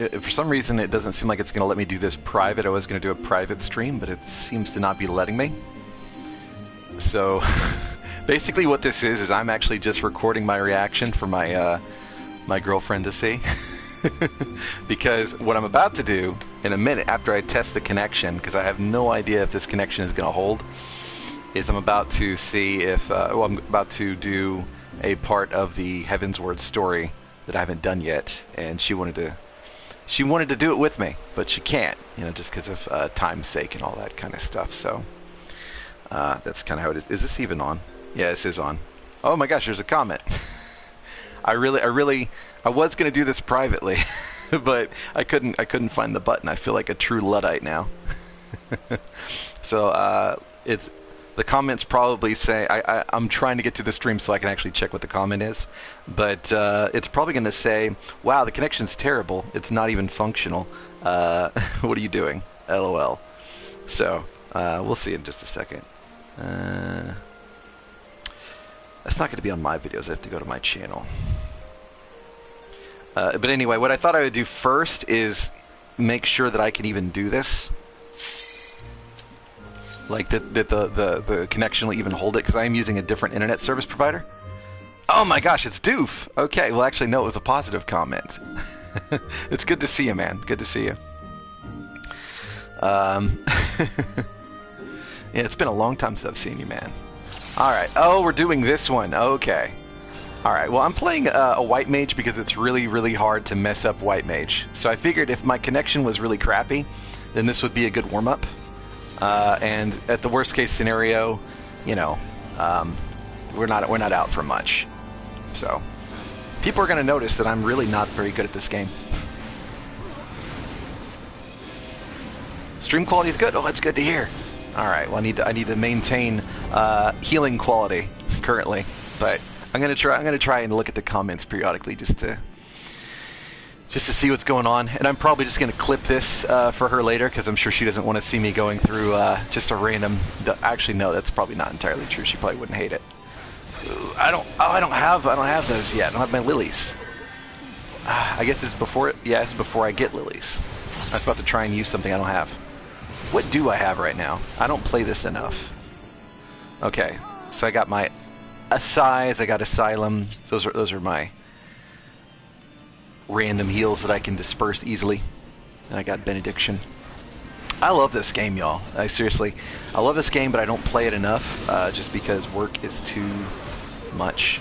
for some reason it doesn't seem like it's going to let me do this private. I was going to do a private stream, but it seems to not be letting me. So basically what this is I'm actually just recording my reaction for my my girlfriend to see. Because what I'm about to do in a minute after I test the connection, because I have no idea if this connection is going to hold, is I'm about to see if I'm about to do a part of the Heavensward story that I haven't done yet, and she wanted to do it with me, but she can't, you know, just because of time's sake and all that kind of stuff. So that's kind of how it is. Is this even on? Yeah, this is on. Oh my gosh, there's a comment. I was gonna do this privately, but I couldn't find the button. I feel like a true Luddite now. So it's. The comments probably say, I'm trying to get to the stream so I can actually check what the comment is, but it's probably going to say, wow, the connection's terrible. It's not even functional. What are you doing? LOL. So, we'll see in just a second. That's not going to be on my videos. I have to go to my channel. But anyway, what I thought I would do first is make sure that I can even do this. Like that the connection will even hold it, because I am using a different internet service provider. Oh my gosh, it's Doof. Okay, well actually no, it was a positive comment. It's good to see you, man. Good to see you. Yeah, it's been a long time since I've seen you, man. All right. Oh, we're doing this one. Okay. All right. Well, I'm playing a white mage because it's really, really hard to mess up white mage. So I figured if my connection was really crappy, then this would be a good warm up. And at the worst case scenario, you know, we're not out for much. So people are going to notice that I'm really not very good at this game. Stream quality is good. Oh, that's good to hear. All right. Well, I need to maintain healing quality currently, but I'm going to try and look at the comments periodically just to see what's going on. And I'm probably just going to clip this for her later, because I'm sure she doesn't want to see me going through just a random... Actually, no, that's probably not entirely true. She probably wouldn't hate it. Ooh, I don't have those yet. I don't have my lilies. I guess it's before... Yeah, it's before I get lilies. I was about to try and use something I don't have. What do I have right now? I don't play this enough. Okay, so I got my Assize, I got Asylum. Those are my random heals that I can disperse easily. And I got Benediction. I love this game, y'all. I love this game, but I don't play it enough just because work is too much.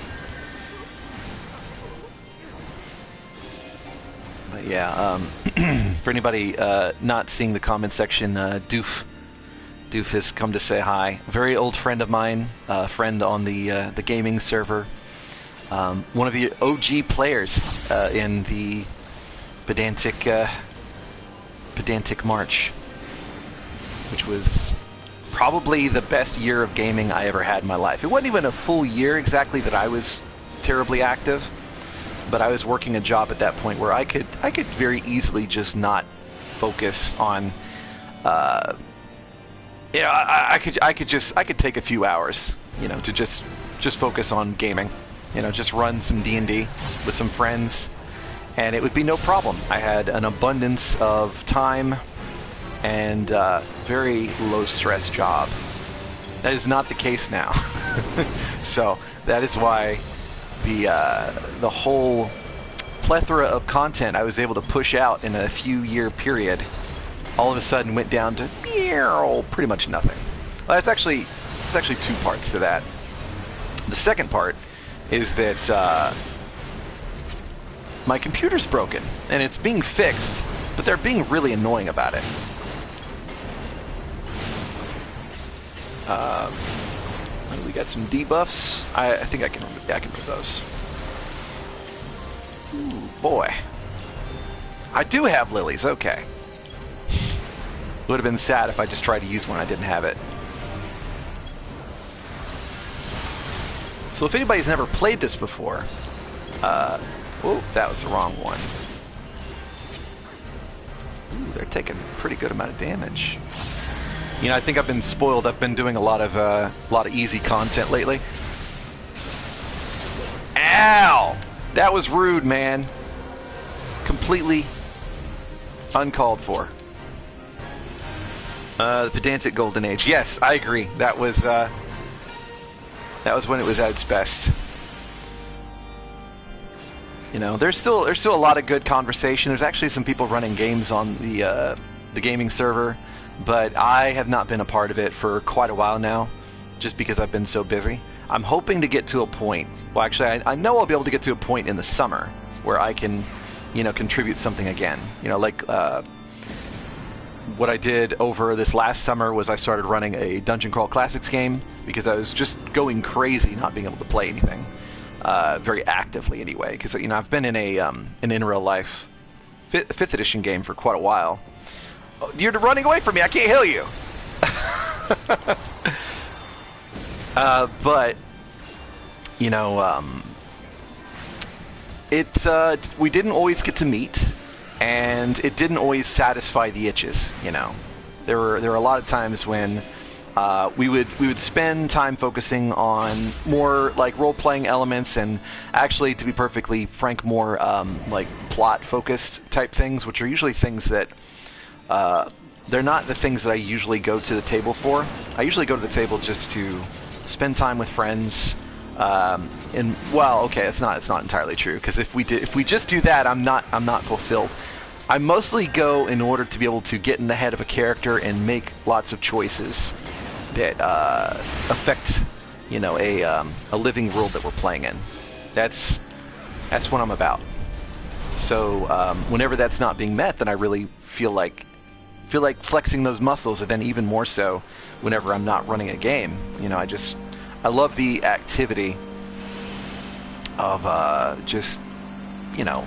But yeah, for anybody not seeing the comment section, Doof has come to say hi. A very old friend of mine, friend on the gaming server. One of the OG players in the Pedantic March, which was probably the best year of gaming I ever had in my life. It wasn't even a full year exactly that I was terribly active, but I was working a job at that point where I could very easily just not focus on. You know, I could take a few hours, you know, to just focus on gaming. You know, just run some D&D with some friends, and it would be no problem. I had an abundance of time and very low-stress job. That is not the case now. So that is why the whole plethora of content I was able to push out in a few-year period all of a sudden went down to pretty much nothing. Well, there's actually two parts to that. The second part is that my computer's broken, and it's being fixed, but they're being really annoying about it. We got some debuffs. I think I can put those. Ooh, boy. I do have lilies, okay. Would have been sad if I just tried to use one I didn't have it. So if anybody's never played this before, oh, that was the wrong one. Ooh, they're taking a pretty good amount of damage. You know, I think I've been spoiled. I've been doing a lot of easy content lately. Ow! That was rude, man. Completely Uncalled for. The pedantic golden age. Yes, I agree. That was when it was at its best. You know, there's still a lot of good conversation. There's actually some people running games on the gaming server, but I have not been a part of it for quite a while now, just because I've been so busy. I'm hoping to get to a point. Well, actually, I know I'll be able to get to a point in the summer where I can, you know, contribute something again. You know, like what I did over this last summer was I started running a Dungeon Crawl Classics game because I was just going crazy not being able to play anything. Very actively anyway, because you know I've been in an in real life 5th edition game for quite a while. Oh, you're running away from me. I can't heal you. But you know, we didn't always get to meet, and it didn't always satisfy the itches. You know, there were a lot of times when. We would spend time focusing on more like role-playing elements, and actually, to be perfectly frank, more like plot-focused type things, which are usually things that they're not the things that I usually go to the table for. I usually go to the table just to spend time with friends. And well, okay, it's not entirely true, because if we just do that, I'm not fulfilled. I mostly go in order to be able to get in the head of a character and make lots of choices that affect, you know, a living world that we're playing in. That's what I'm about. So whenever that's not being met, then I really feel like flexing those muscles, and then even more so whenever I'm not running a game. You know, I love the activity of just, you know,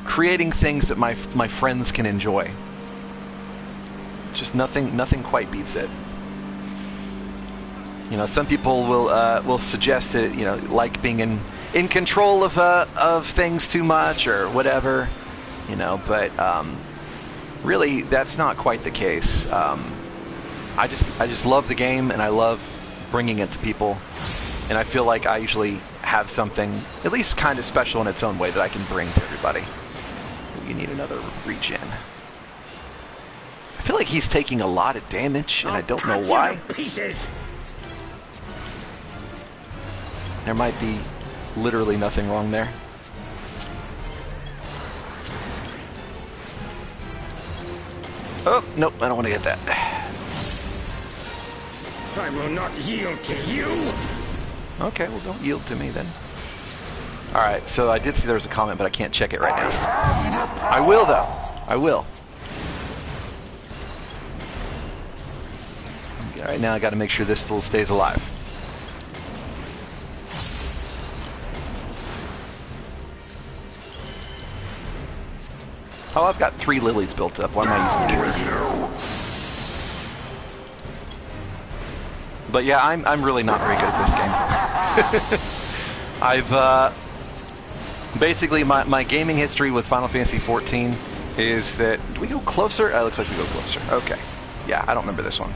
creating things that my friends can enjoy. Just nothing quite beats it. You know, some people will suggest that, you know, like being in control of things too much or whatever, you know, but really that's not quite the case. I just love the game, and I love bringing it to people, and I feel like I usually have something at least kind of special in its own way that I can bring to everybody. You need another regen. I feel like he's taking a lot of damage, and I don't know why. There might be literally nothing wrong there. Oh, nope, I don't want to get that. I will not yield to you. Okay, well, don't yield to me then. Alright, so I did see there was a comment, but I can't check it right now. I will, though. I will. Alright, now I gotta make sure this fool stays alive. Oh, I've got 3 lilies built up. Why am I using 2? But yeah, I'm really not very good at this game. I've basically my gaming history with Final Fantasy XIV is that, do we go closer? It looks like we go closer. Okay. Yeah, I don't remember this one.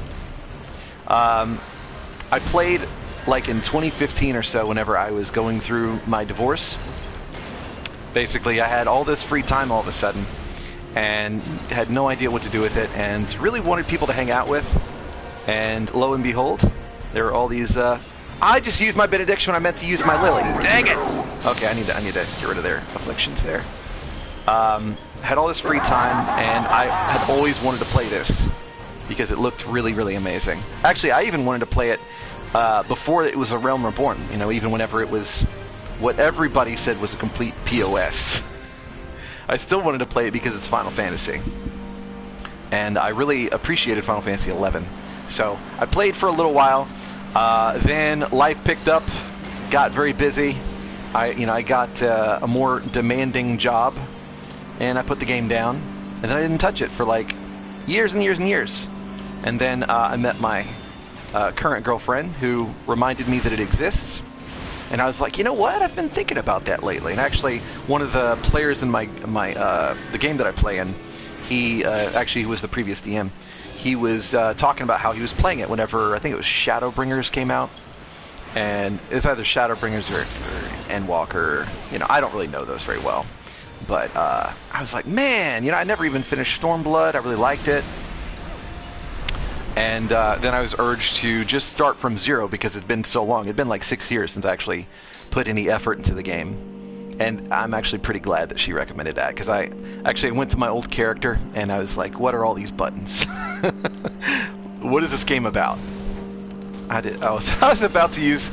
I played like in 2015 or so, whenever I was going through my divorce. Basically, I had all this free time all of a sudden, and had no idea what to do with it, and really wanted people to hang out with. And lo and behold, there were all these. I just used my benediction when I meant to use my lily. Dang it! Okay, I need to get rid of their afflictions there. Had all this free time, and I had always wanted to play this because it looked really, really amazing. Actually, I even wanted to play it before it was a Realm Reborn. You know, even whenever it was what everybody said was a complete POS. I still wanted to play it because it's Final Fantasy, and I really appreciated Final Fantasy XI. So I played for a little while. Then life picked up, got very busy. I got a more demanding job, and I put the game down, and then I didn't touch it for like years and years and years. And then I met my current girlfriend, who reminded me that it exists. And I was like, you know what? I've been thinking about that lately. And actually, one of the players in the game that I play in, he actually was the previous DM. He was talking about how he was playing it whenever, I think it was Shadowbringers came out. And it was either Shadowbringers or Endwalker. You know, I don't really know those very well. but I was like, man, you know, I never even finished Stormblood. I really liked it. And then I was urged to just start from zero because it'd been so long. It'd been like 6 years since I actually put any effort into the game. And I'm actually pretty glad that she recommended that, because I actually went to my old character and I was like, what are all these buttons? What is this game about? I was about to use,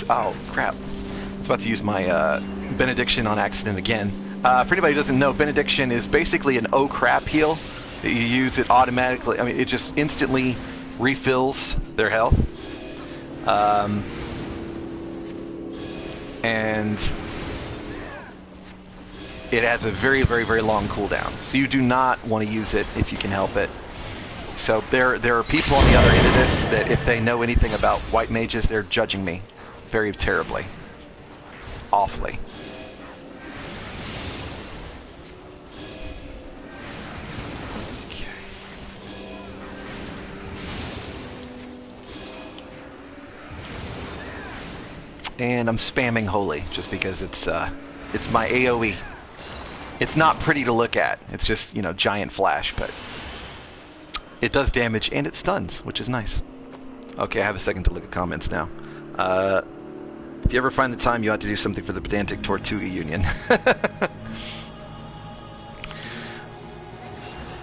oh crap. I was about to use my benediction on accident again. For anybody who doesn't know, benediction is basically an oh crap heal. You use it automatically. I mean, it just instantly refills their health. And it has a very, very, very long cooldown. So you do not want to use it if you can help it. So there are people on the other end of this that if they know anything about white mages, they're judging me very terribly. Awfully. And I'm spamming Holy just because it's my AoE. It's not pretty to look at. It's just, you know, giant flash, but it does damage and it stuns, which is nice. Okay, I have a second to look at comments now. If you ever find the time, you ought to do something for the pedantic Tortuga Union.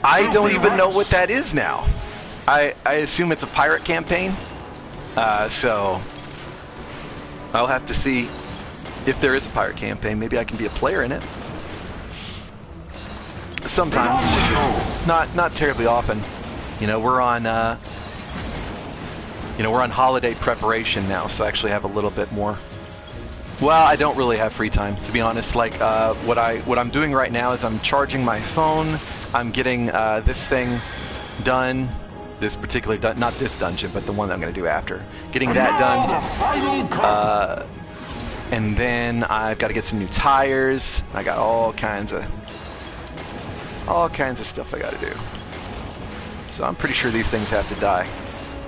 I don't even know what that is now. I assume it's a pirate campaign. So I'll have to see if there is a pirate campaign. Maybe I can be a player in it. Sometimes, not terribly often. You know, we're on holiday preparation now, so I actually have a little bit more. Well, I don't really have free time, to be honest. Like what I'm doing right now is I'm charging my phone. I'm getting this thing done. This particular not this dungeon, but the one that I'm going to do after. Getting that done. And then I've got to get some new tires. I got all kinds of stuff I got to do. So I'm pretty sure these things have to die.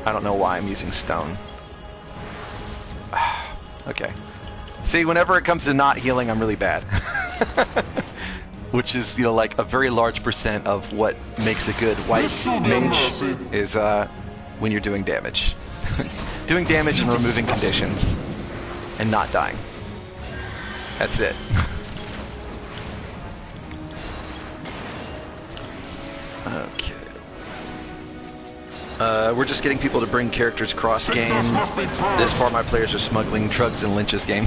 I don't know why I'm using stone. Okay. See, whenever it comes to not healing, I'm really bad. Which is, you know, like a very large percent of what makes a good white mage is when you're doing damage. Doing damage and removing conditions. And not dying. That's it. Okay. We're just getting people to bring characters cross-game. This far, my players are smuggling trugs and lynches game.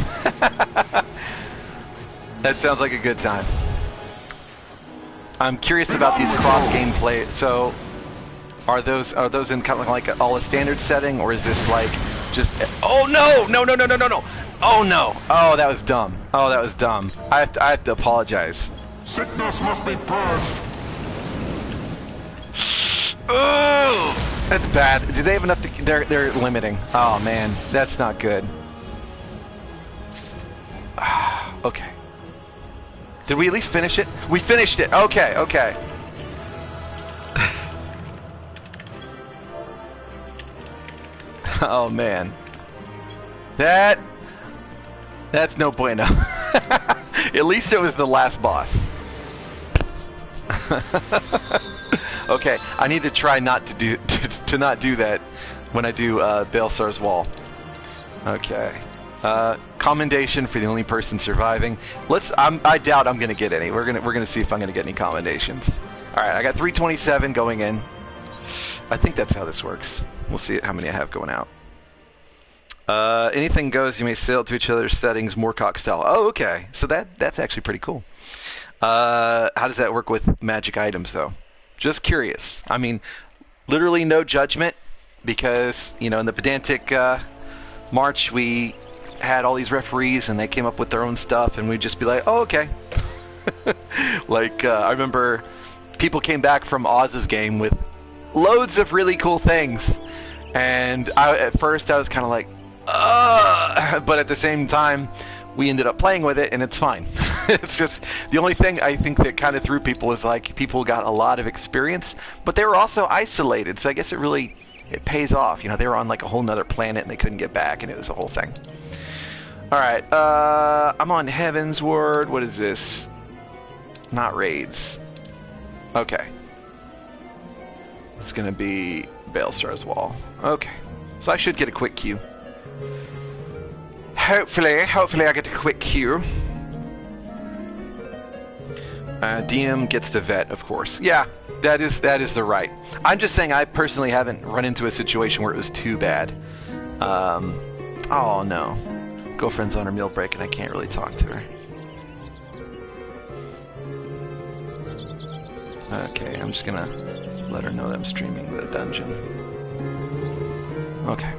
That sounds like a good time. I'm curious about these cross-game play. So, are those in kind of like all a standard setting, or is this like just? Oh no! No! No! No! No! No! No! Oh no! Oh, that was dumb. Oh, that was dumb. I have to apologize. Sickness must be purged. Oh, that's bad. Do they have enough to? They're limiting. Oh man, that's not good. Okay. Did we at least finish it? We finished it. Okay. Okay. Oh man. That's no bueno. At least it was the last boss. Okay, I need to try not to do not do that when I do Baelsar's Wall. Okay. Commendation for the only person surviving. I doubt I'm gonna get any. We're gonna see if I'm gonna get any commendations. All right, I got 327 going in. I think that's how this works. We'll see how many I have going out. Anything goes. You may sail to each other's settings, Moorcock style. Oh, okay. So that's actually pretty cool. How does that work with magic items, though? Just curious. I mean, literally no judgment, because you know, in the pedantic march, we had all these referees, and they came up with their own stuff, and we'd just be like, "Oh, okay." Like I remember, people came back from Oz's game with loads of really cool things, and at first I was kind of like, but at the same time, we ended up playing with it, and it's fine. It's just the only thing I think that kind of threw people is like people got a lot of experience, but they were also isolated. So I guess it pays off. You know, they were on like a whole nother planet and they couldn't get back, and it was a whole thing. All right, I'm on Heaven's Word. What is this? Not raids. Okay. It's gonna be Baelsar's wall. Okay. So I should get a quick queue. Hopefully I get a quick queue. DM gets to vet, of course. Yeah, that is the right. I'm just saying I personally haven't run into a situation where it was too bad. Oh no. Girlfriend's on her meal break and I can't really talk to her. Okay, I'm just gonna let her know that I'm streaming the dungeon. Okay.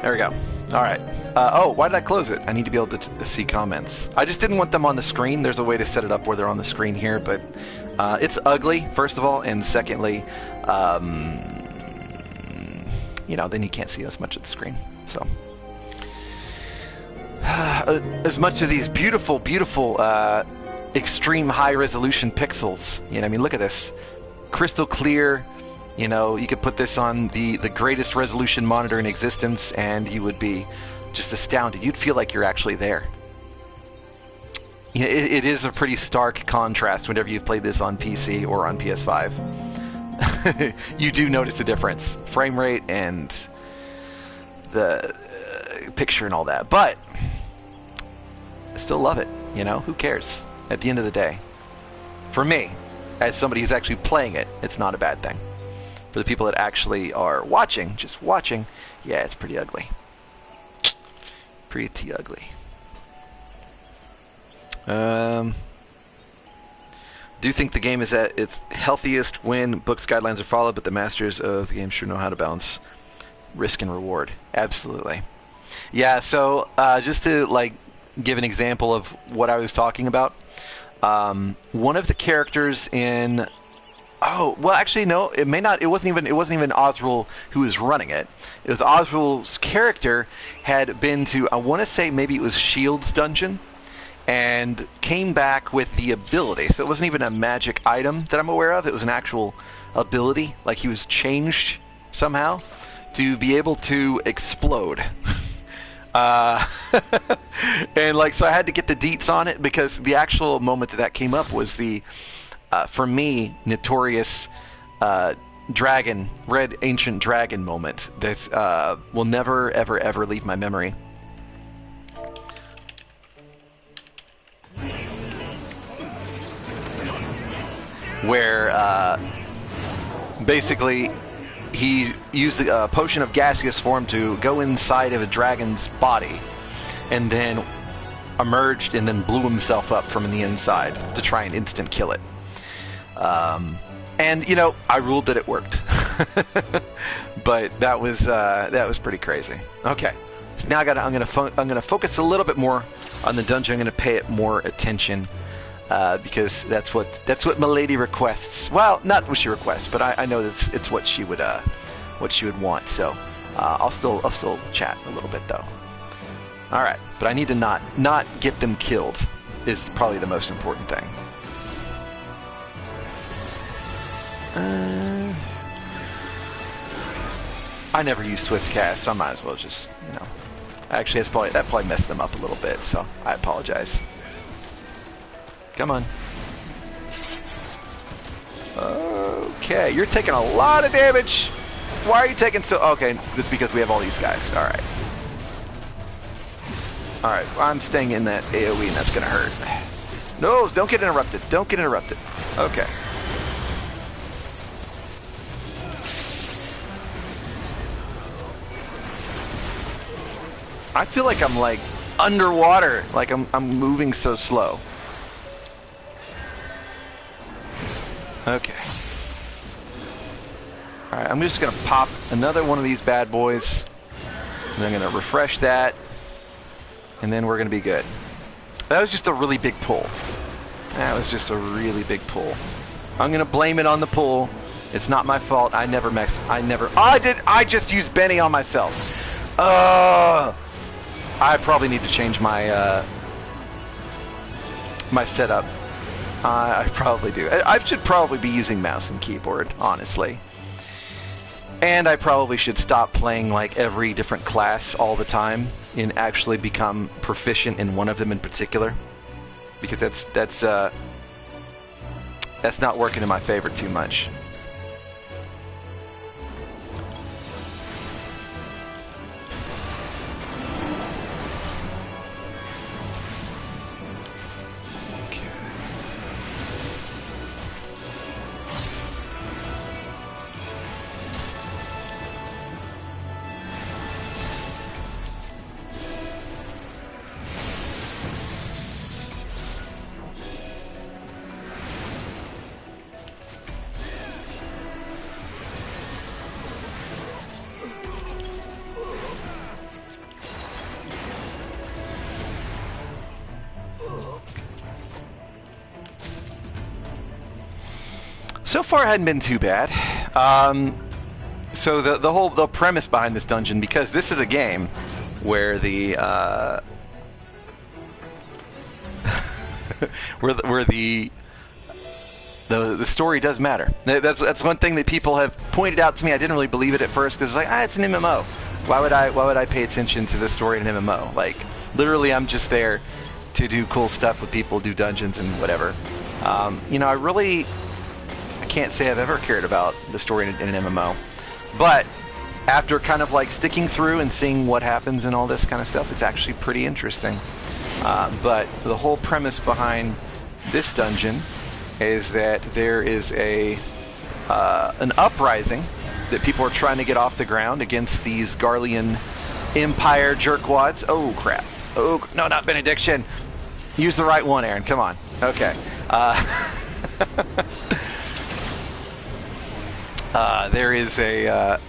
There we go. Alright. Oh, why did I close it? I need to be able to see comments. I just didn't want them on the screen. There's a way to set it up where they're on the screen here, but it's ugly, first of all, and secondly, you know, then you can't see as much at the screen. So, as much of these beautiful, beautiful, extreme high-resolution pixels, you know, I mean, look at this. Crystal clear. You know, you could put this on the greatest resolution monitor in existence and you would be just astounded. You'd feel like you're actually there. You know, it is a pretty stark contrast whenever you've played this on PC or on PS5. You do notice the difference. Frame rate and the picture and all that. But I still love it, you know? Who cares? At the end of the day. For me, as somebody who's actually playing it, it's not a bad thing. For the people that actually are watching, just watching, yeah, it's pretty ugly. Pretty ugly. Do you think the game is at its healthiest when books guidelines are followed, but the masters of the game sure know how to balance risk and reward? Absolutely. Yeah, so just to like give an example of what I was talking about, one of the characters in... Oh, well, actually, no, it may not. It wasn't even Osriel who was running it. It was Osriel's character had been to, I want to say maybe it was Shield's dungeon, and came back with the ability. So it wasn't even a magic item that I'm aware of. It was an actual ability, like he was changed somehow to be able to explode. And like, so I had to get the deets on it because the actual moment that came up was the. For me, notorious dragon, red ancient dragon moment that will never, ever, ever leave my memory. Where basically he used a potion of gaseous form to go inside of a dragon's body and then emerged and then blew himself up from the inside to try and instant kill it. And you know, I ruled that it worked, but that was pretty crazy. Okay, so now I'm gonna focus a little bit more on the dungeon. I'm gonna pay it more attention because that's what Milady requests. Well, not what she requests, but I know it's what she would want. So I'll still chat a little bit though. All right, but I need to not get them killed is probably the most important thing. I never use Swift Cast, so I might as well just, you know. Actually, that probably messed them up a little bit, so I apologize. Come on. Okay, you're taking a lot of damage. Why are you taking so... Okay, it's because we have all these guys. Alright. Alright, I'm staying in that AoE, and that's gonna hurt. No, don't get interrupted. Don't get interrupted. Okay. I feel like I'm like underwater, like I'm moving so slow. Okay. Alright, I'm just gonna pop another one of these bad boys. And I'm gonna refresh that. And then we're gonna be good. That was just a really big pull. That was just a really big pull. I'm gonna blame it on the pull. It's not my fault. I just used Benny on myself. I probably need to change my my setup. I probably do. I should probably be using mouse and keyboard, honestly. And I probably should stop playing like every different class all the time and actually become proficient in one of them in particular. because that's not working in my favor too much. So far, it hadn't been too bad. So the premise behind this dungeon, because this is a game where the where the story does matter. That's one thing that people have pointed out to me. I didn't really believe it at first because it's like, it's an MMO. Why would I pay attention to the story in an MMO? Like, literally, I'm just there to do cool stuff with people, do dungeons and whatever. I can't say I've ever cared about the story in an MMO, but after kind of like sticking through and seeing what happens and all this kind of stuff, it's actually pretty interesting. But the whole premise behind this dungeon is that there is an uprising that people are trying to get off the ground against these Garlean Empire jerkwads. Oh crap! Oh no, not benediction. Use the right one, Aaron. Come on. Okay. There is an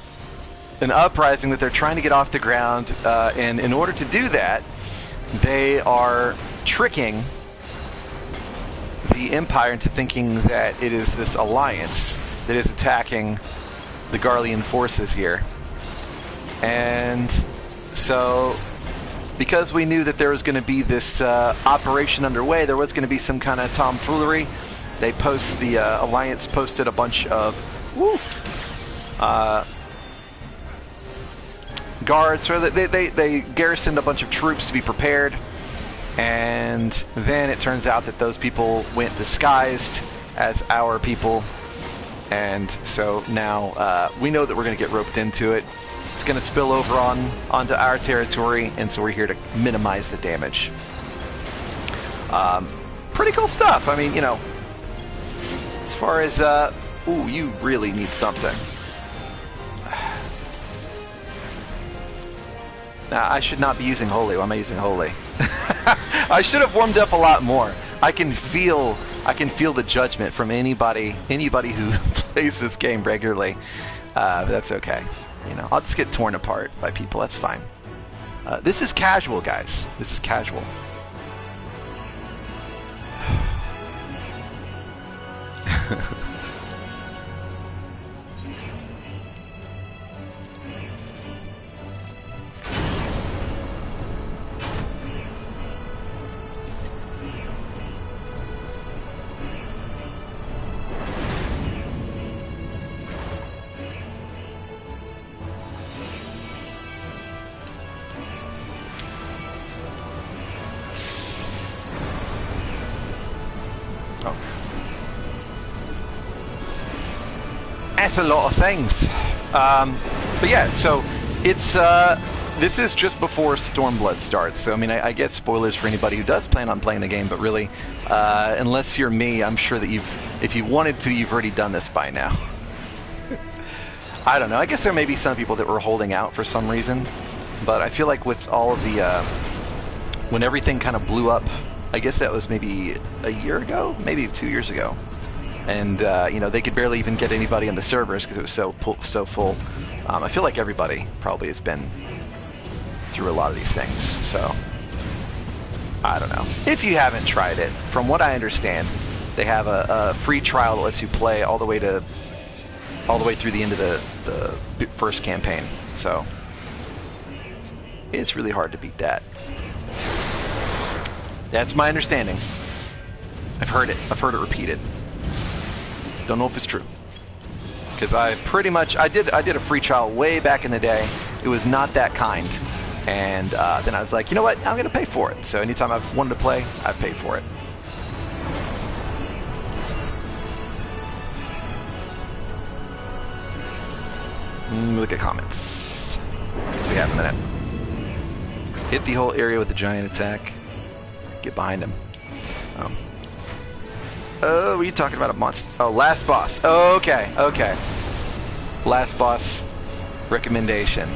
uprising that they're trying to get off the ground, and in order to do that, they are tricking the Empire into thinking that it is this alliance that is attacking the Garlean forces here. And so, because we knew that there was going to be this operation underway, there was going to be some kind of tomfoolery. The alliance posted a bunch of guards, or they garrisoned a bunch of troops to be prepared, and then it turns out that those people went disguised as our people, and so now we know that we're going to get roped into it. It's going to spill over onto our territory, and so we're here to minimize the damage. Pretty cool stuff. I mean, as far as ooh, you really need something. Now, I should not be using Holy. Why am I using Holy? I should have warmed up a lot more. I can feel the judgment from anybody who plays this game regularly. But that's okay. I'll just get torn apart by people. That's fine. This is casual, guys. This is casual. That's a lot of things. But yeah, so it's this is just before Stormblood starts. So I mean, I get spoilers for anybody who does plan on playing the game, but really, unless you're me, I'm sure that if you wanted to, you've already done this by now. I don't know. I guess there may be some people that were holding out for some reason, but I feel like with all of the when everything kind of blew up, I guess that was maybe a year ago, maybe 2 years ago. And they could barely even get anybody on the servers because it was so full. I feel like everybody probably has been through a lot of these things. So I don't know. If you haven't tried it, from what I understand, they have a free trial that lets you play all the way through the end of the first campaign. So it's really hard to beat that. That's my understanding. I've heard it repeated. Don't know if it's true, because I did a free trial way back in the day. It was not that kind, and then I was like, you know what, I'm gonna pay for it. So anytime I've wanted to play, I've paid for it. Look at comments. What do we have in that? Hit the whole area with a giant attack. Get behind him. Oh. Oh, were you talking about a monster? Oh, last boss. Okay, okay. Last boss recommendation.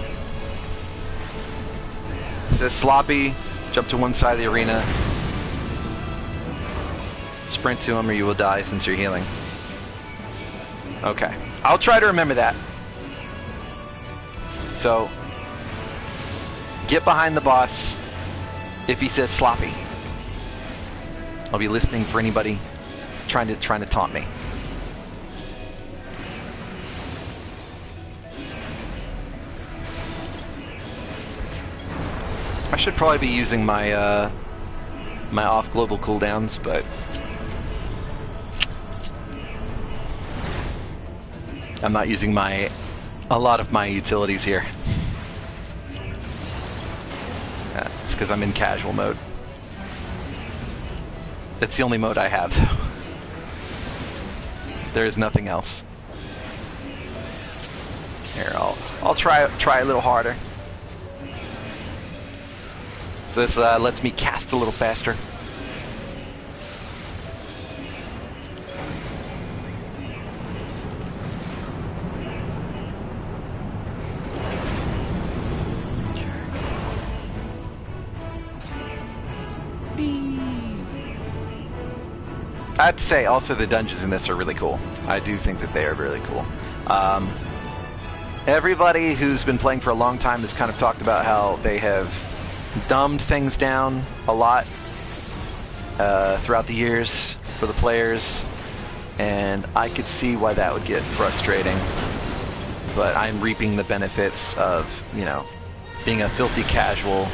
It says sloppy, jump to one side of the arena. Sprint to him or you will die since you're healing. Okay. I'll try to remember that. So, get behind the boss if he says sloppy. I'll be listening for anybody trying to taunt me. I should probably be using my my off global cooldowns, but I'm not using a lot of my utilities here. It's because I'm in casual mode. That's the only mode I have, though. There is nothing else. Here, I'll try a little harder. So this lets me cast a little faster. I have to say, also the dungeons in this are really cool. I do think that they are really cool. Everybody who's been playing for a long time has kind of talked about how they have dumbed things down a lot throughout the years for the players, and I could see why that would get frustrating. But I'm reaping the benefits of, you know, being a filthy casual,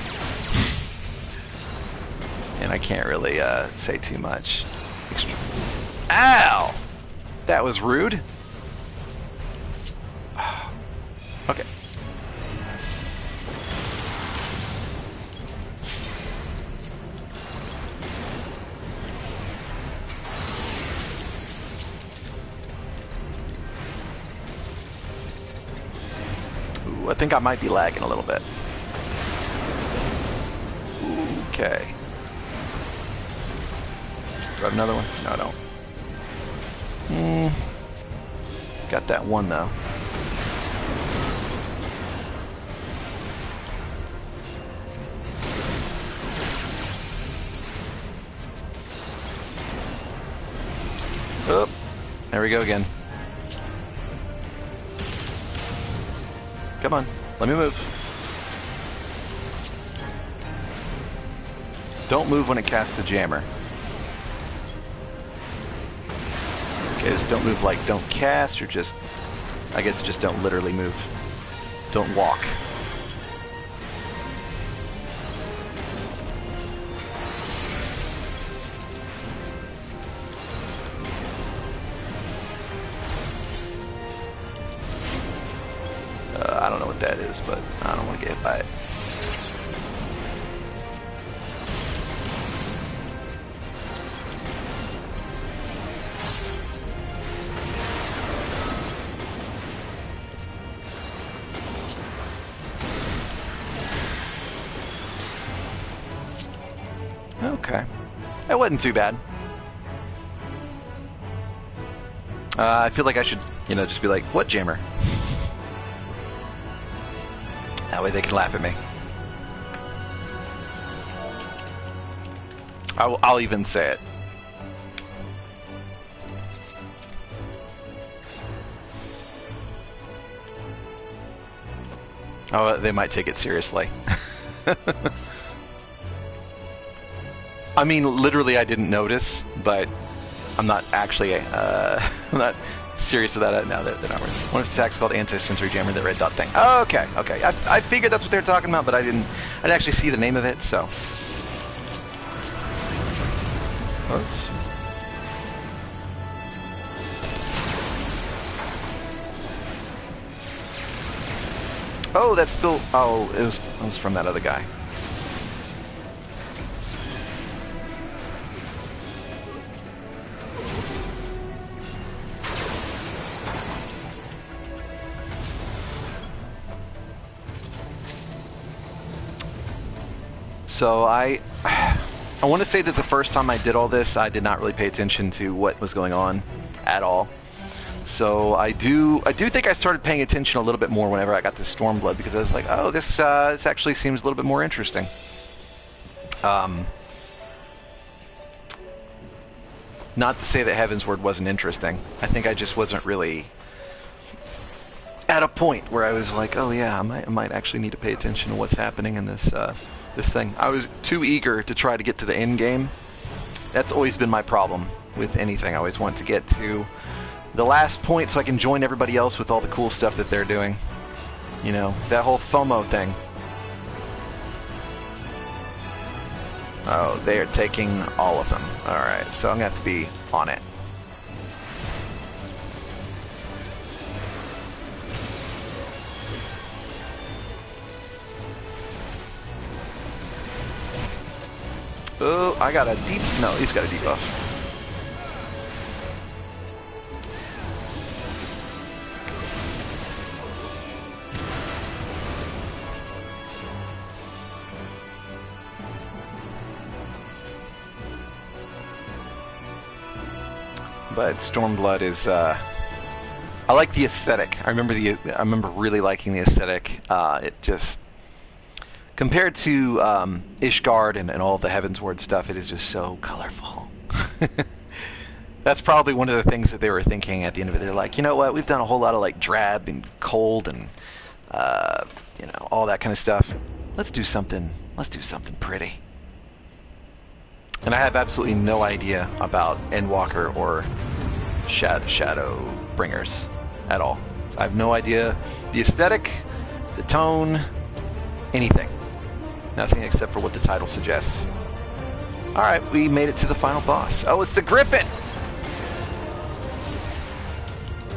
and I can't really say too much. Ow! That was rude. Okay. Ooh, I think I might be lagging a little bit. Okay. Do I have another one? No, I don't. Got that one, though. Oh, there we go again. Come on, let me move. Don't move when it casts the jammer. Okay, just don't move like don't cast, or just, I guess just don't literally move. Don't walk. I don't know what that is, but I don't want to get hit by it. Okay. That wasn't too bad. I feel like I should, you know, just be like, what jammer? That way they can laugh at me. I'll even say it. Oh, they might take it seriously. I mean, literally I didn't notice, but I'm not actually, I'm not serious about that now. That not one of the attacks called anti-sensory jammer, the red dot thing. Oh, okay, okay. I figured that's what they were talking about, but I didn't actually see the name of it, so. Oops. Oh, that's still, oh, it was from that other guy. So I want to say that the first time I did all this, I did not really pay attention to what was going on at all. So I do think I started paying attention a little bit more whenever I got to Stormblood, because I was like, oh, this actually seems a little bit more interesting. Not to say that Heavensward wasn't interesting. I think I just wasn't really at a point where I was like, oh yeah, I might actually need to pay attention to what's happening in this this thing. I was too eager to try to get to the end game. That's always been my problem with anything. I always want to get to the last point so I can join everybody else with all the cool stuff that they're doing. You know, that whole FOMO thing. Oh, they are taking all of them. Alright, so I'm going to have to be on it. Oh, I got a deep... No, he's got a debuff. But Stormblood is... I like the aesthetic. I remember really liking the aesthetic. It just... Compared to Ishgard and all the Heavensward stuff, it is just so colorful. That's probably one of the things that they were thinking at the end of it. They're like, you know what? We've done a whole lot of like drab and cold and you know, all that kind of stuff. Let's do something. Let's do something pretty. And I have absolutely no idea about Endwalker or Shadowbringers at all. I have no idea the aesthetic, the tone, anything. Nothing except for what the title suggests. Alright, we made it to the final boss. Oh, it's the Griffin!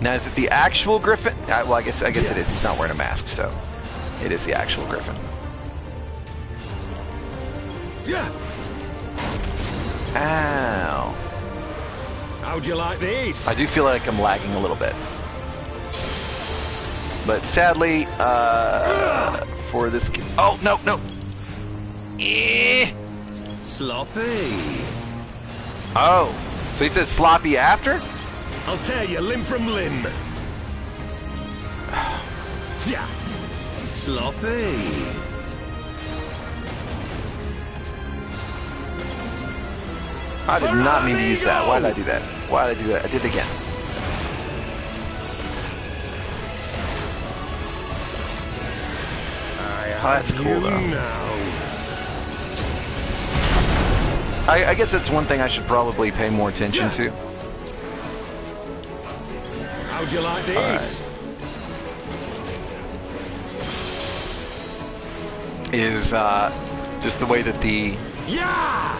Now, is it the actual Griffin? Well, I guess it is. He's not wearing a mask, so it is the actual Griffin. Yeah. Ow. How'd you like these? I do feel like I'm lagging a little bit. But sadly, for this... Oh, no, no! Sloppy. Oh, so he said sloppy after? I'll tear you limb from limb. Yeah. Sloppy. I did not mean to use that. Why did I do that? Why did I do that? I did it again. Oh, that's cool, though. I guess that's one thing I should probably pay more attention to. How'd you like these? Right. Is just the way that the... Yeah!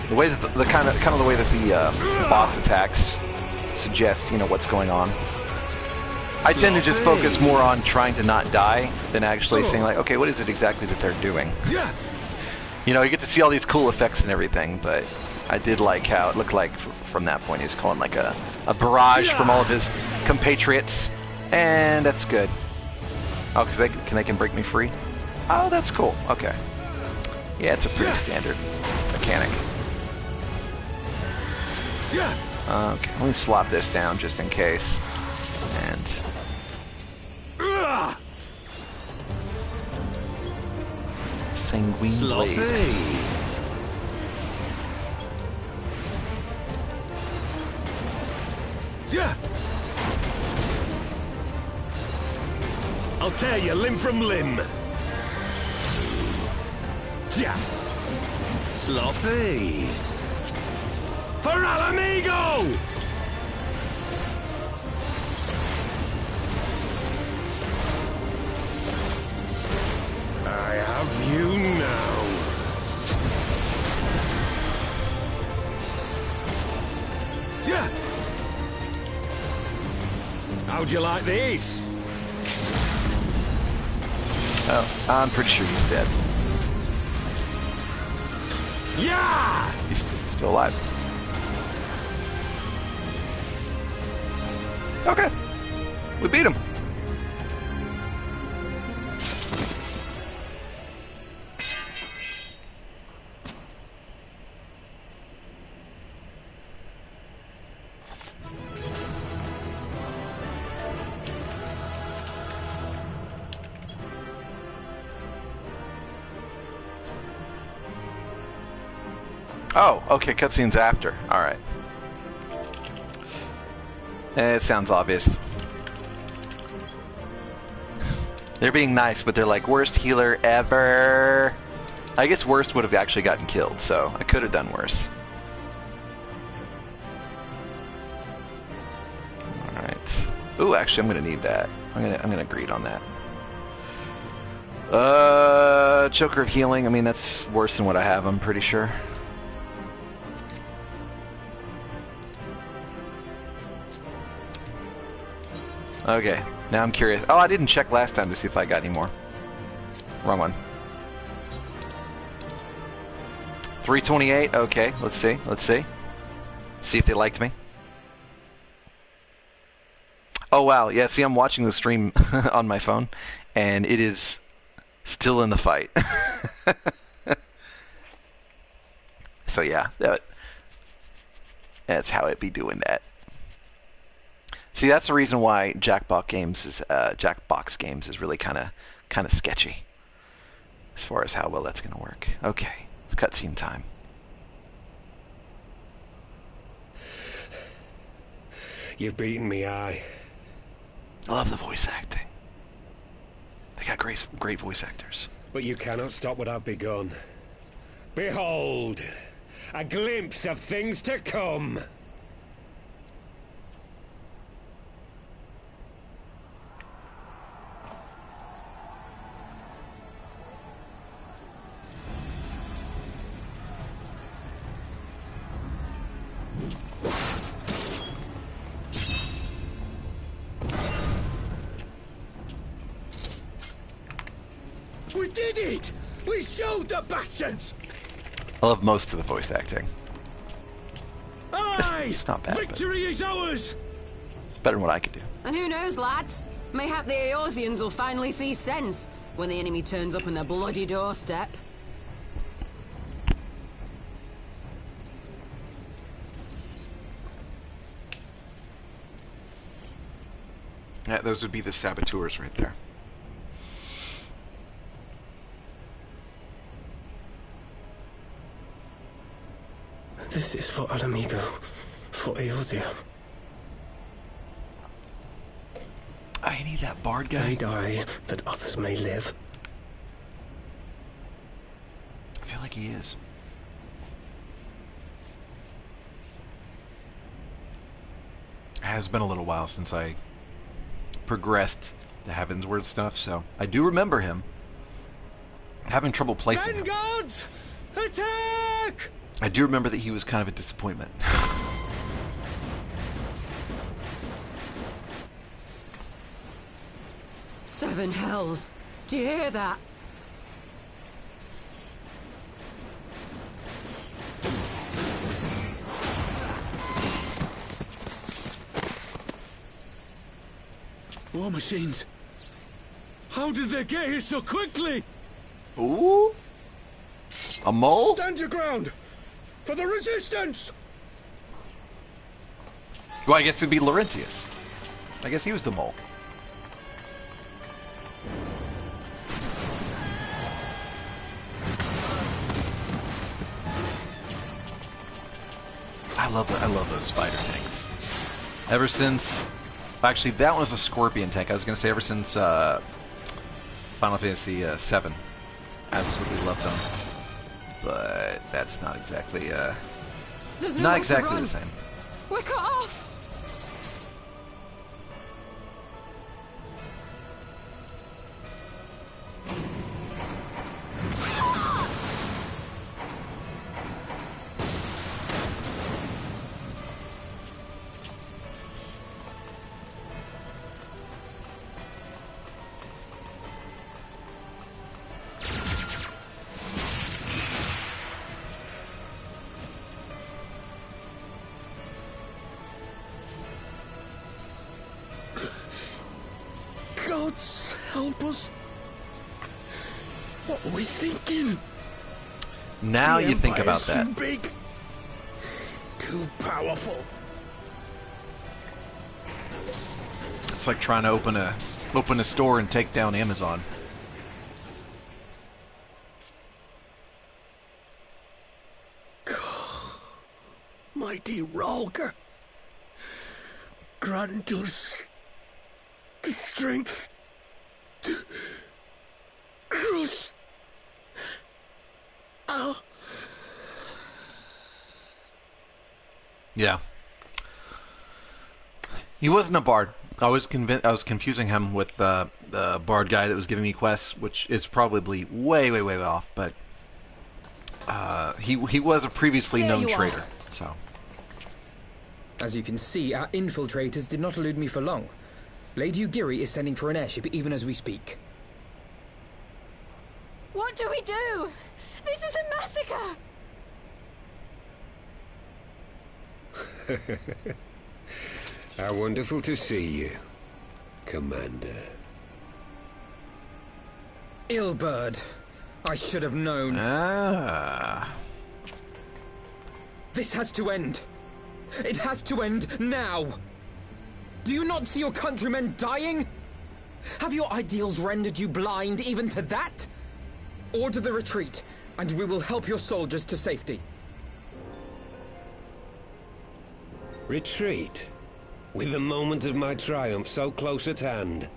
The way that the kind of the way that the boss attacks suggest, you know, what's going on. I tend to just focus more on trying to not die than actually saying like, okay, what is it exactly that they're doing? Yeah. You know, you get to see all these cool effects and everything, but I did like how it looked like from that point he was calling like a barrage from all of his compatriots, and that's good. Oh, because they can break me free. Oh, that's cool. Okay. Yeah, it's a pretty standard mechanic. Yeah. Okay, let me slop this down just in case. And Sanguine Blade. Yeah. I'll tear you limb from limb. Yeah. Sloppy. For Alamigo! I have you now. Yeah. How'd you like these? Oh, I'm pretty sure he's dead. Yeah! He's still alive. Okay. We beat him. Oh, okay, cutscenes after. Alright. It sounds obvious. They're being nice, but they're like, worst healer ever. I guess worst would have actually gotten killed, so I could have done worse. Alright. Ooh, actually, I'm gonna need that. I'm gonna agree on that. Choker of healing. I mean, that's worse than what I have, I'm pretty sure. Okay, now I'm curious. Oh, I didn't check last time to see if I got any more. Wrong one. 328. Okay, let's see. Let's see. See if they liked me. Oh, wow. Yeah, see, I'm watching the stream on my phone, and it is still in the fight. So, yeah, that's how it be doing that. See, that's the reason why Jackbox Games is really kind of sketchy as far as how well that's going to work. Okay, it's cutscene time. You've beaten me, aye. I love the voice acting. They got great voice actors. But you cannot stop what I've begun. Behold, a glimpse of things to come. We did it! We showed the bastards! I love most of the voice acting. Aye! It's not bad. Victory is ours! Better than what I could do. And who knows, lads? Mayhap the Eorzeans will finally see sense when the enemy turns up on their bloody doorstep. Yeah, those would be the saboteurs right there. This is for Alamigo, for Eorzea. I need that bard guy. They die that others may live. I feel like he is. It has been a little while since I progressed the Heavensward stuff, so I do remember him. I'm having trouble placing him. Vanguards! Attack! I do remember that he was kind of a disappointment. Seven hells. Do you hear that? War machines. How did they get here so quickly? Ooh? A mole? Stand your ground! For the resistance! Well, I guess it would be Laurentius. I guess he was the mole. I love those spider tanks. Ever since, actually, that one was a scorpion tank. I was going to say ever since Final Fantasy VII. Absolutely love them, but that's not exactly There's no not more exactly to run. the same. We're cut off. Gods help us! What were we thinking? Now The you think about Empire's that. Too big, too powerful. It's like trying to open a store and take down Amazon. mighty Roger. Grant us the strength to crush our... Yeah. He wasn't a bard. I was confusing him with the bard guy that was giving me quests, which is probably way off. But he was a previously known traitor. So, as you can see, our infiltrators did not elude me for long. Lady Ugiri is sending for an airship even as we speak. What do we do? This is a massacre! How wonderful to see you, Commander. Illbird. I should have known. This has to end. It has to end now. Do you not see your countrymen dying? Have your ideals rendered you blind even to that? Order the retreat, and we will help your soldiers to safety. Retreat? With the moment of my triumph so close at hand?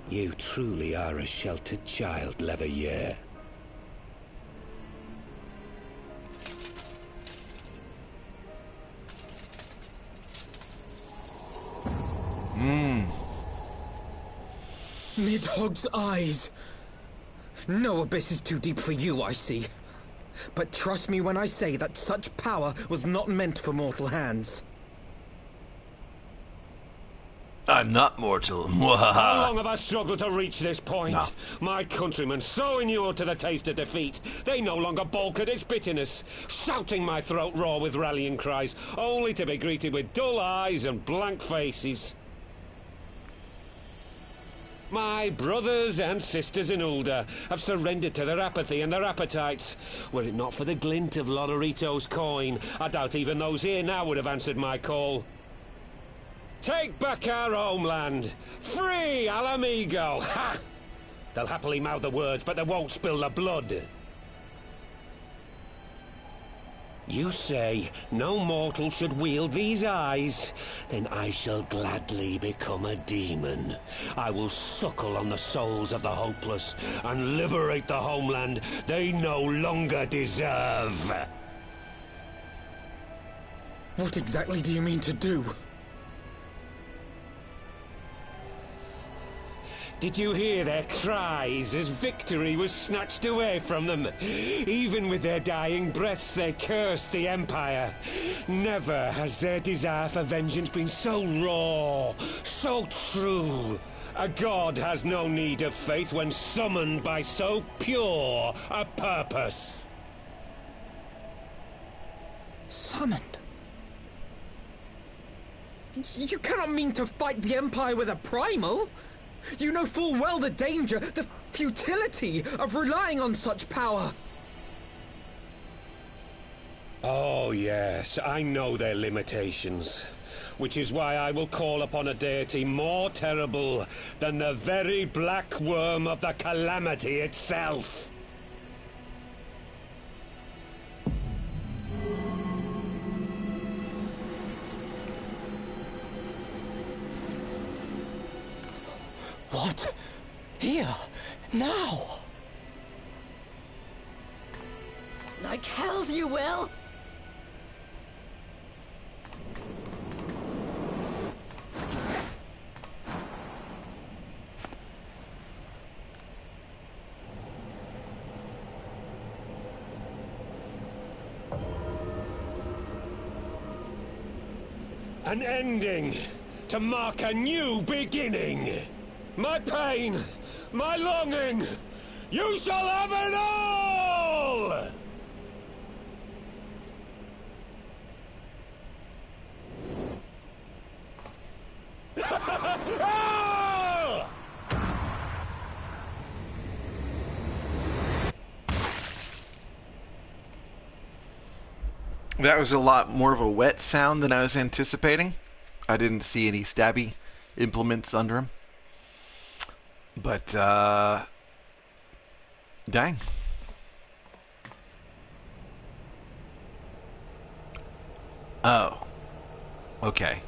You truly are a sheltered child, Leverrier. Nidhogg's eyes. No abyss is too deep for you, I see. But trust me when I say that such power was not meant for mortal hands. I'm not mortal. How long have I struggled to reach this point? No. My countrymen, so inured to the taste of defeat, they no longer balk at its bitterness, shouting my throat raw with rallying cries, only to be greeted with dull eyes and blank faces. My brothers and sisters in Ulda have surrendered to their apathy and their appetites. Were it not for the glint of Lodorito's coin, I doubt even those here now would have answered my call. Take back our homeland! Free Alamigo! Ha! They'll happily mouth the words, but they won't spill the blood. You say no mortal should wield these eyes? Then I shall gladly become a demon. I will suckle on the souls of the hopeless and liberate the homeland they no longer deserve. What exactly do you mean to do? Did you hear their cries as victory was snatched away from them? Even with their dying breaths, they cursed the Empire. Never has their desire for vengeance been so raw, so true. A god has no need of faith when summoned by so pure a purpose. Summoned? You cannot mean to fight the Empire with a primal! You know full well the danger, the futility of relying on such power. Oh yes, I know their limitations. Which is why I will call upon a deity more terrible than the very black worm of the calamity itself. What? Here? Now? Like hells you will! An ending to mark a new beginning. My pain, my longing, you shall have it all! That was a lot more of a wet sound than I was anticipating. I didn't see any stabby implements under him. But, dang. Oh. Okay.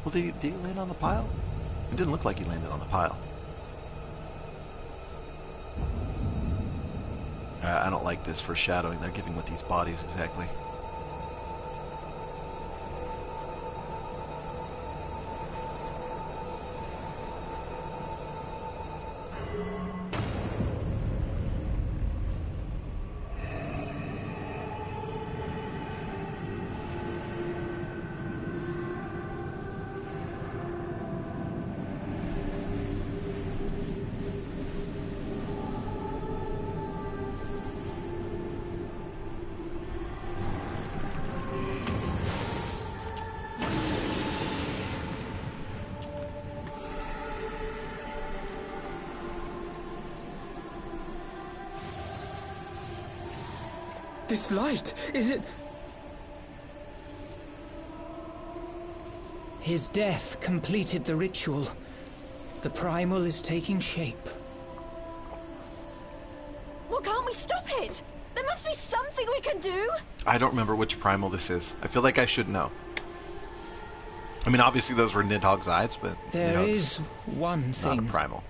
Well, did he land on the pile? It didn't look like he landed on the pile. I don't like this foreshadowing they're giving with these bodies exactly. This light, is it... His death completed the ritual. The primal is taking shape. Well, can't we stop it? There must be something we can do! I don't remember which primal this is. I feel like I should know. I mean, obviously those were Nidhogg's eyes, but... There is one thing. Not a primal.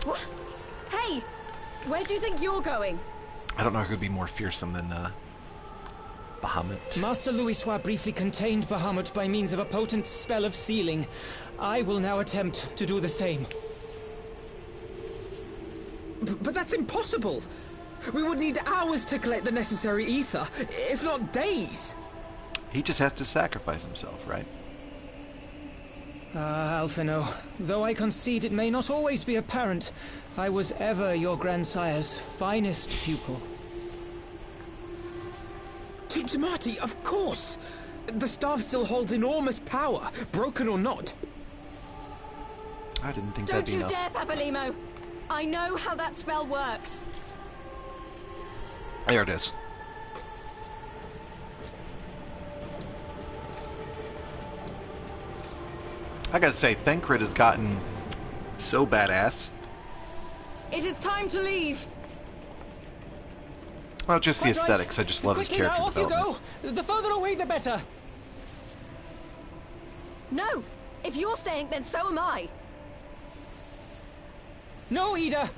What? Hey! Where do you think you're going? I don't know who could be more fearsome than, Bahamut. Master Louisoix briefly contained Bahamut by means of a potent spell of sealing. I will now attempt to do the same. But that's impossible! We would need hours to collect the necessary ether, if not days! He just has to sacrifice himself, right? Alphino, though I concede it may not always be apparent, I was ever your grandsire's finest pupil. Tipsamati, of course! The staff still holds enormous power, broken or not. I didn't think Don't that'd be you enough. dare, Papalimo! I know how that spell works. There it is. I gotta say, Thancred has gotten so badass. It is time to leave. Well, just the Quite right. aesthetics. I just love his Quickly character now, off you development. go! The further away, the better! No! If you're staying, then so am I. No, Ida!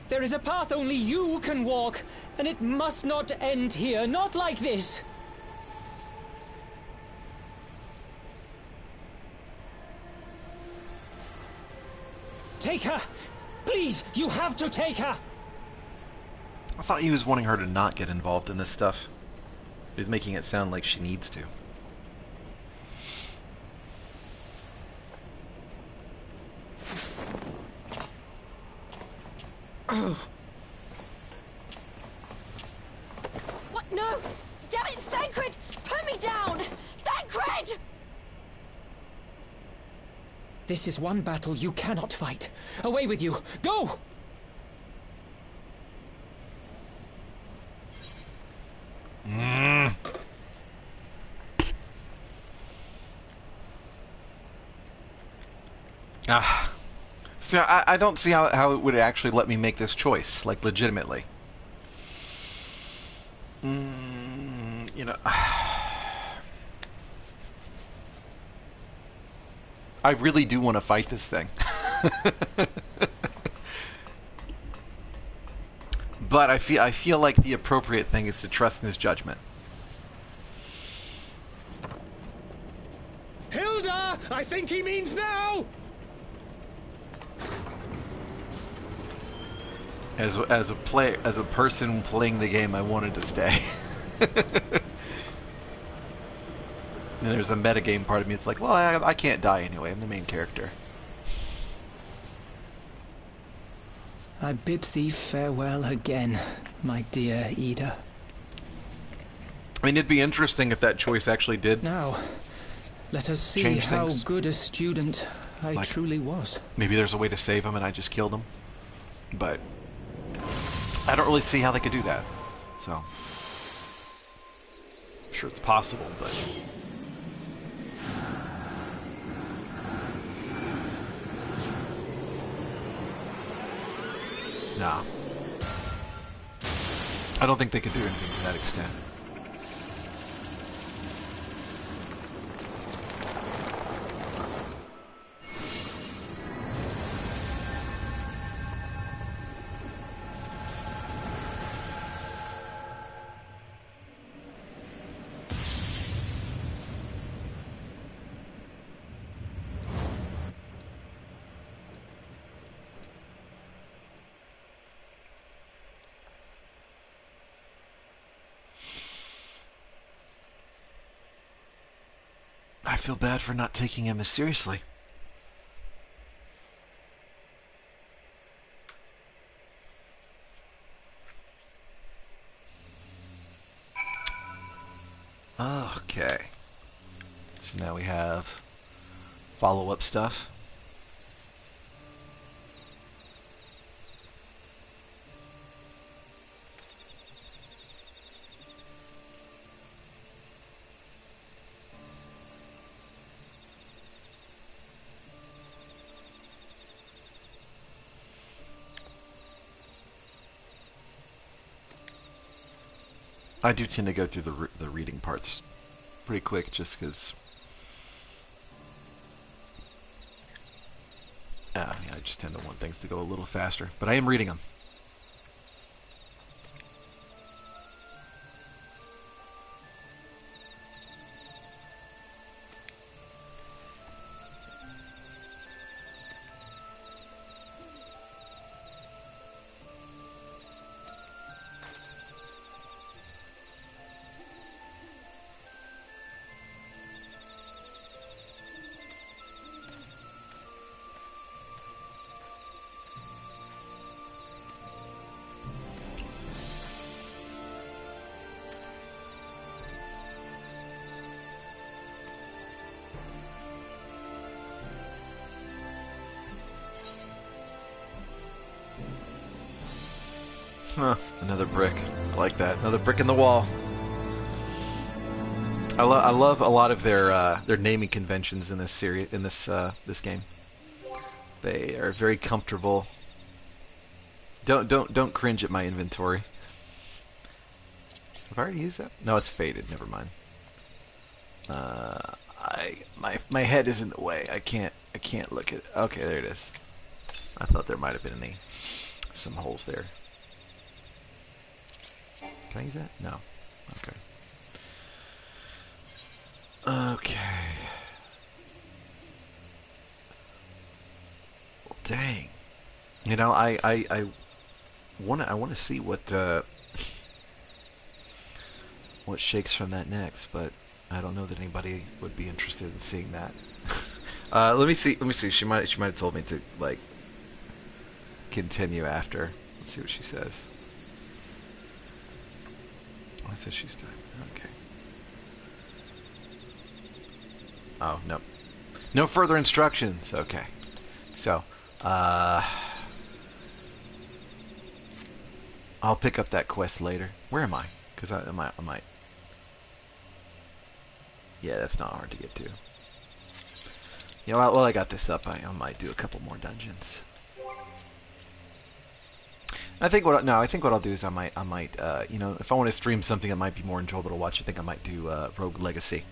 There is a path only you can walk, and it must not end here, not like this! Take her! Please, you have to take her! I thought he was wanting her to not get involved in this stuff. He's making it sound like she needs to. What? No! Damn it, Thancred! Put me down! Thancred! This is one battle you cannot fight. Away with you! Go! So I don't see how it would actually let me make this choice, like, legitimately. You know... I really do want to fight this thing. But I feel like the appropriate thing is to trust in his judgment. Hilda! I think he means now! As a person playing the game, I wanted to stay. And there's a metagame part of me. It's like, well, I can't die anyway. I'm the main character. I bid thee farewell again, my dear Ida. I mean, it'd be interesting if that choice actually did. Now, let us see Change how things. good a student I Like- truly was. Maybe there's a way to save him and I just killed him. But I don't really see how they could do that. So, I'm sure it's possible, but... Nah. I don't think they could do anything to that extent. I feel bad for not taking him as seriously. Okay. So now we have follow-up stuff. I do tend to go through the reading parts pretty quick, just because. Yeah, I just tend to want things to go a little faster, but I am reading them. Huh, another brick. I like that. Another brick in the wall. I love a lot of their naming conventions in this series, in this game. They are very comfortable. Don't cringe at my inventory. Have I already used that? No, it's faded. Never mind. My head is in the way. I can't look at it. Okay, there it is. I thought there might have been some holes there. Can I use that? No. Okay. Okay. Well, dang. You know, I want to see what shakes from that next, but I don't know that anybody would be interested in seeing that. Let me see. She might have told me to like continue after. Let's see what she says. Oh, it says she's done. Okay. Oh, no. No further instructions. Okay. So, I'll pick up that quest later. Where am I? Because I might. Yeah, that's not hard to get to. You know, while I got this up, I might do a couple more dungeons. I think what I'll do is I might you know, if I want to stream something that might be more enjoyable to watch, I think I might do Rogue Legacy.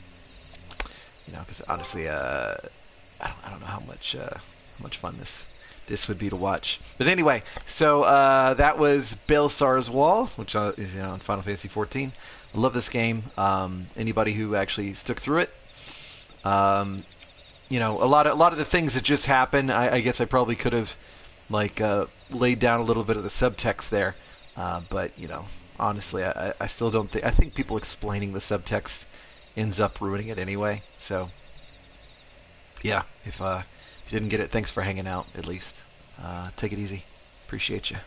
You know, because honestly, I don't know how much fun this would be to watch. But anyway, so that was Baelsar's Wall, which is, you know, in Final Fantasy XIV. I love this game. Anybody who actually stuck through it, you know, a lot of the things that just happen, I guess I probably could have like laid down a little bit of the subtext there, but you know, honestly, I still don't think. I think people explaining the subtext ends up ruining it anyway. So yeah, if you didn't get it, thanks for hanging out. At least take it easy. Appreciate you.